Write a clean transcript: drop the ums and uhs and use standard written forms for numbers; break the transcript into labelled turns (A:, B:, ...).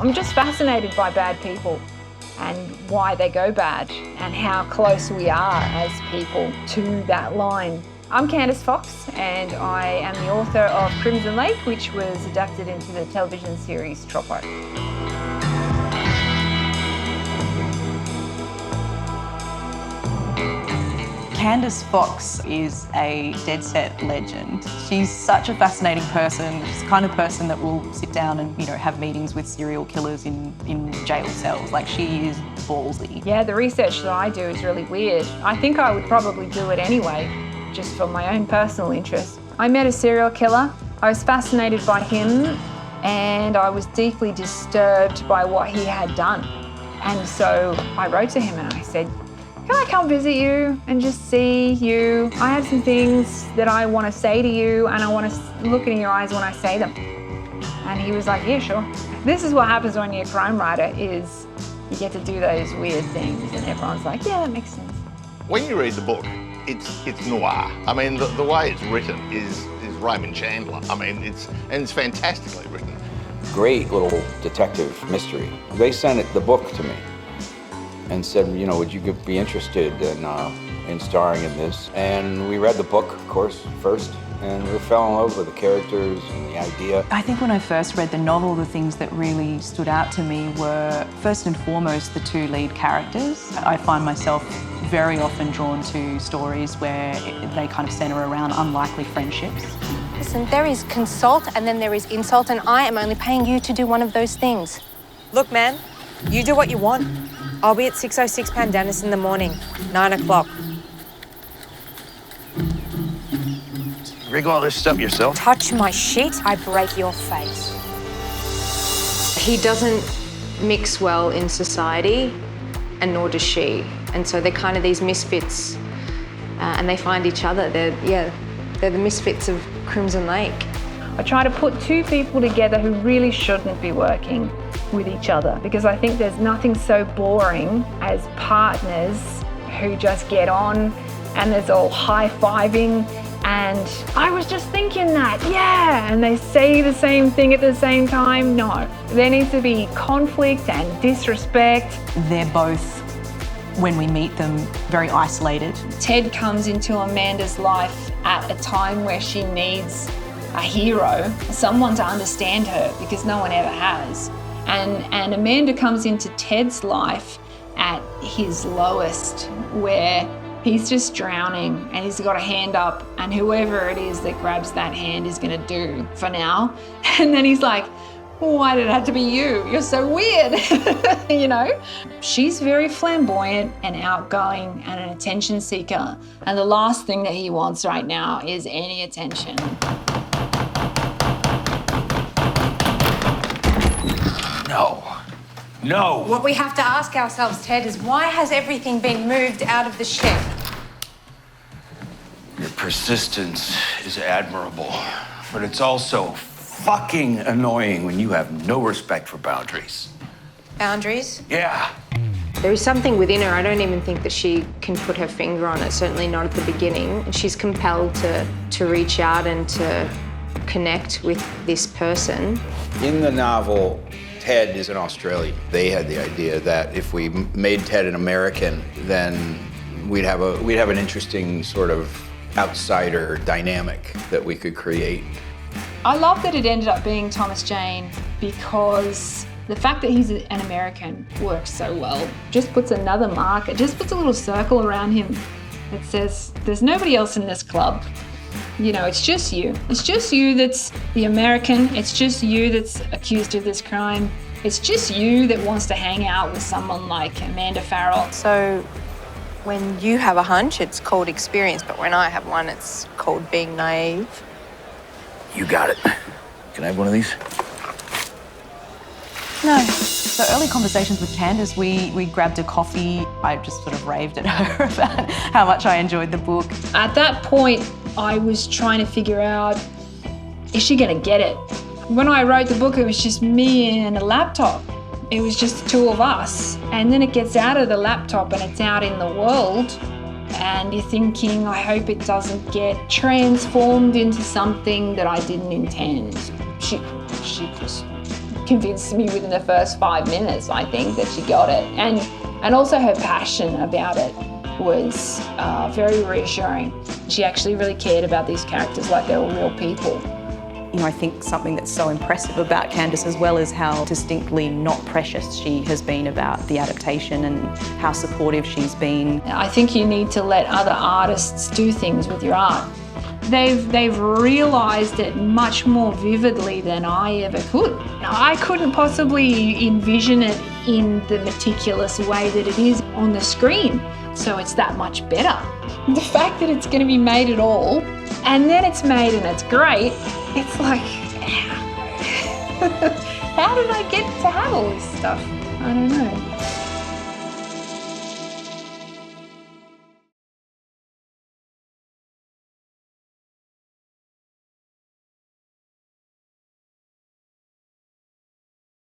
A: I'm just fascinated by bad people and why they go bad and how close we are as people to that line. I'm Candice Fox and I am the author of Crimson Lake, which was adapted into the television series Troppo.
B: Candice Fox is a dead set legend. She's such a fascinating person. She's the kind of person that will sit down and, have meetings with serial killers in jail cells. Like, she is ballsy.
A: Yeah, the research that I do is really weird. I think I would probably do it anyway, just for my own personal interest. I met a serial killer. I was fascinated by him and I was deeply disturbed by what he had done. And so I wrote to him and I said, can I come visit you and just see you? I have some things that I want to say to you and I want to look in your eyes when I say them. And he was like, yeah, sure. This is what happens when you're a crime writer, is you get to do those weird things and everyone's like, yeah, that makes sense.
C: When you read the book, it's noir. I mean, the way it's written is Raymond Chandler. I mean, it's fantastically written.
D: Great little detective mystery. They sent the book to me and said, would you be interested in starring in this? And we read the book, of course, first, and we fell in love with the characters and the idea.
B: I think when I first read the novel, the things that really stood out to me were, first and foremost, the two lead characters. I find myself very often drawn to stories where they kind of centre around unlikely friendships.
E: Listen, there is consult and then there is insult, and I am only paying you to do one of those things.
F: Look, man, you do what you want. I'll be at 606 Pandanus in the morning, 9 o'clock.
G: Rig all this stuff yourself?
E: Touch my shit, I break your face.
H: He doesn't mix well in society, and nor does she. And so they're kind of these misfits, and they find each other. They're the misfits of Crimson Lake.
A: I try to put two people together who really shouldn't be working with each other, because I think there's nothing so boring as partners who just get on and there's all high-fiving and I was just thinking that, yeah, and they say the same thing at the same time. No, there needs to be conflict and disrespect.
B: They're both, when we meet them, very isolated.
A: Ted comes into Amanda's life at a time where she needs a hero, someone to understand her, because no one ever has. And Amanda comes into Ted's life at his lowest, where he's just drowning and he's got a hand up and whoever it is that grabs that hand is gonna do for now. And then he's like, why did it have to be you? You're so weird, She's very flamboyant and outgoing and an attention seeker. And the last thing that he wants right now is any attention.
G: No.
E: What we have to ask ourselves, Ted, is why has everything been moved out of the ship?
G: Your persistence is admirable, but it's also fucking annoying when you have no respect for boundaries.
E: Boundaries?
G: Yeah.
H: There is something within her. I don't even think that she can put her finger on it, certainly not at the beginning. And she's compelled to reach out and to connect with this person.
D: In the novel, Ted is an Australian. They had the idea that if we made Ted an American, then we'd have an interesting sort of outsider dynamic that we could create.
A: I love that it ended up being Thomas Jane, because the fact that he's an American works so well. Just puts another mark, it just puts a little circle around him that says, there's nobody else in this club. It's just you. It's just you that's the American. It's just you that's accused of this crime. It's just you that wants to hang out with someone like Amanda Farrell.
E: So when you have a hunch, it's called experience, but when I have one, it's called being naive.
G: You got it. Can I have one of these?
B: No. So early conversations with Candice, we grabbed a coffee. I just sort of raved at her about how much I enjoyed the book.
A: At that point, I was trying to figure out, is she gonna get it? When I wrote the book, it was just me and a laptop. It was just the two of us. And then it gets out of the laptop and it's out in the world. And you're thinking, I hope it doesn't get transformed into something that I didn't intend. She just convinced me within the first 5 minutes, I think, that she got it. And also her passion about it was very reassuring. She actually really cared about these characters like they were real people.
B: You know, I think something that's so impressive about Candace as well is how distinctly not precious she has been about the adaptation and how supportive she's been.
A: I think you need to let other artists do things with your art. They've realised it much more vividly than I ever could. I couldn't possibly envision it in the meticulous way that it is on the screen, so it's that much better. The fact that it's going to be made at all, and then it's made and it's great, it's like, how did I get to have all this stuff? I don't know.